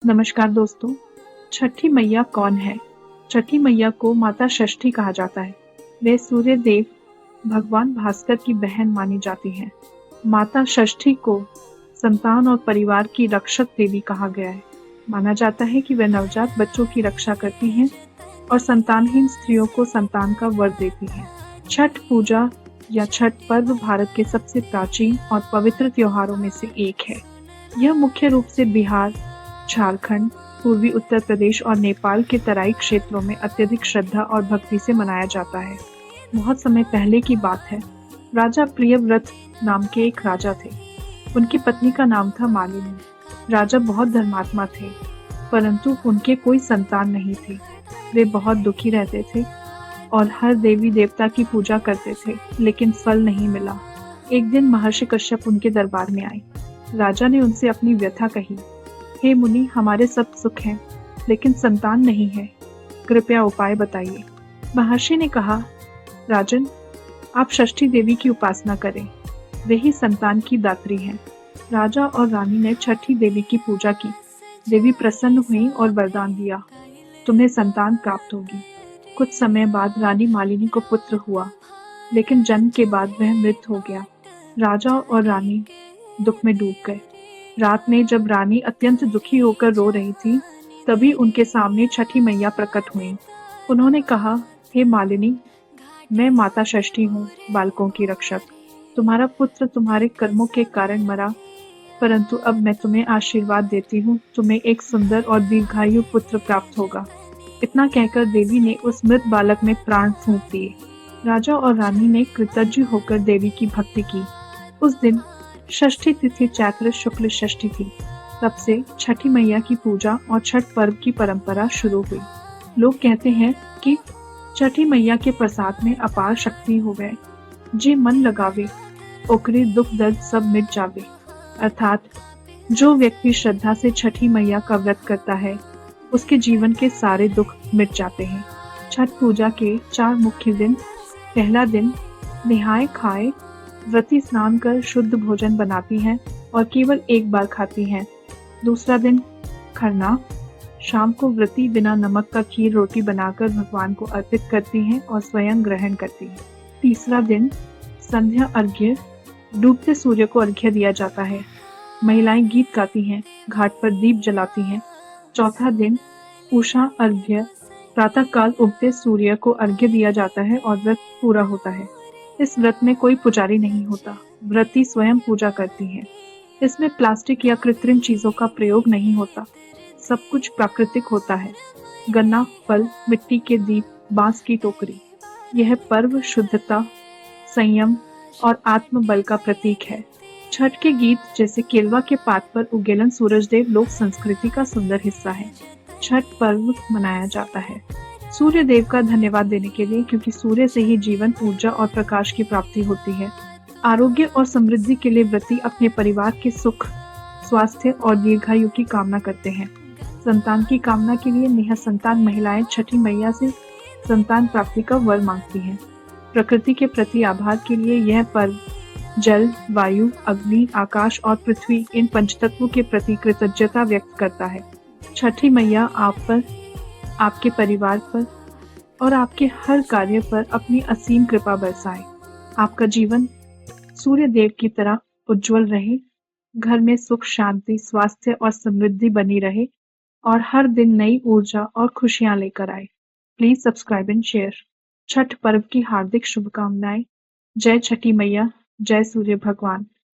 नमस्कार दोस्तों। छठी मैया कौन है? छठी मैया को माता षष्ठी कहा जाता है। वे सूर्य देव भगवान भास्कर की बहन मानी जाती हैं। माता षष्ठी को संतान और परिवार की रक्षक देवी कहा गया है। माना जाता है कि वे नवजात बच्चों की रक्षा करती हैं और संतानहीन स्त्रियों को संतान का वर देती हैं। छठ पूजा या छठ पर्व भारत के सबसे प्राचीन और पवित्र त्योहारों में से एक है। यह मुख्य रूप से बिहार, झारखंड, पूर्वी उत्तर प्रदेश और नेपाल के तराई क्षेत्रों में अत्यधिक श्रद्धा और भक्ति से मनाया जाता है। बहुत समय पहले की बात है। राजा प्रियव्रत नाम के एक राजा थे। उनकी पत्नी का नाम था मालिनी। राजा बहुत धर्मात्मा थे, परंतु उनके कोई संतान नहीं थी। वे बहुत दुखी रहते थे और हर देवी देवता की पूजा करते थे, लेकिन फल नहीं मिला। एक दिन महर्षि कश्यप उनके दरबार में आए। राजा ने उनसे अपनी व्यथा कही। हे मुनि, हमारे सब सुख हैं, लेकिन संतान नहीं है। कृपया उपाय बताइए। महर्षि ने कहा, राजन, आप षष्ठी देवी की उपासना करें। वे ही संतान की दात्री हैं। राजा और रानी ने छठी देवी की पूजा की। देवी प्रसन्न हुई और वरदान दिया, तुम्हें संतान प्राप्त होगी। कुछ समय बाद रानी मालिनी को पुत्र हुआ, लेकिन जन्म के बाद वह मृत हो गया। राजा और रानी दुख में डूब गए। रात में जब रानी अत्यंत दुखी होकर रो रही थी, तभी उनके सामने छठी मैया प्रकट हुई। उन्होंने कहा, हे मालिनी, मैं माता षष्ठी हूँ, बालकों की रक्षक। तुम्हारा पुत्र तुम्हारे कर्मों के कारण मरा, परंतु अब मैं तुम्हें आशीर्वाद देती हूँ, तुम्हें एक सुंदर और दीर्घायु पुत्र प्राप्त होगा। इतना कहकर देवी ने उस मृत बालक में प्राण फूंक दिए। राजा और रानी ने कृतज्ञ होकर देवी की भक्ति की। उस दिन षष्ठी तिथि चैत्र शुक्ल षष्ठी थी। तब से छठी मैया की पूजा और छठ पर्व की परंपरा शुरू हुई। लोग कहते हैं कि छठी मैया के प्रसाद में अपार शक्ति हो गए। जे मन लगावे, ओकरे दुख दर्द सब मिट जावे। अर्थात जो व्यक्ति श्रद्धा से छठी मैया का व्रत करता है, उसके जीवन के सारे दुख मिट जाते हैं। छठ पूजा के 4 मुख्य दिन। पहला दिन नहाए खाए व्रती स्नान कर शुद्ध भोजन बनाती हैं और केवल एक बार खाती हैं। दूसरा दिन खरना। शाम को व्रती बिना नमक का खीर रोटी बनाकर भगवान को अर्पित करती हैं और स्वयं ग्रहण करती हैं। तीसरा दिन संध्या अर्घ्य। डूबते सूर्य को अर्घ्य दिया जाता है। महिलाएं गीत गाती हैं, घाट पर दीप जलाती हैं। चौथा दिन उषा अर्घ्य। प्रातः काल उगते सूर्य को अर्घ्य दिया जाता है और व्रत पूरा होता है। इस व्रत में कोई पुजारी नहीं होता, व्रती स्वयं पूजा करती हैं। इसमें प्लास्टिक या कृत्रिम चीजों का प्रयोग नहीं होता, सब कुछ प्राकृतिक होता है। गन्ना, फल, मिट्टी के दीप, बांस की टोकरी। यह पर्व शुद्धता, संयम और आत्मबल का प्रतीक है। छठ के गीत जैसे केलवा के पात पर उगेलन सूरजदेव लोक संस्कृति का सुंदर हिस्सा है। छठ पर्व मनाया जाता है सूर्य देव का धन्यवाद देने के लिए, क्योंकि सूर्य से ही जीवन, ऊर्जा और प्रकाश की प्राप्ति होती है। आरोग्य और समृद्धि के लिए व्रती अपने परिवार के सुख, स्वास्थ्य और दीर्घायु की कामना करते हैं। संतान की कामना के लिए निःसंतान महिलाएं छठी मैया से संतान प्राप्ति का वर मांगती हैं। प्रकृति के प्रति आभार के लिए यह पर्व जल, वायु, अग्नि, आकाश और पृथ्वी, इन पंचतत्वों के प्रति कृतज्ञता व्यक्त करता है। छठी मैया आप पर, आपके परिवार पर और आपके हर कार्य पर अपनी असीम कृपा बरसाए। आपका जीवन सूर्य देव की तरह उज्जवल रहे, घर में सुख, शांति, स्वास्थ्य और समृद्धि बनी रहे और हर दिन नई ऊर्जा और खुशियां लेकर आए। Please subscribe and share. Chhath पर्व की हार्दिक शुभकामनाएं। जय छठी मैया, जय सूर्य भगवान।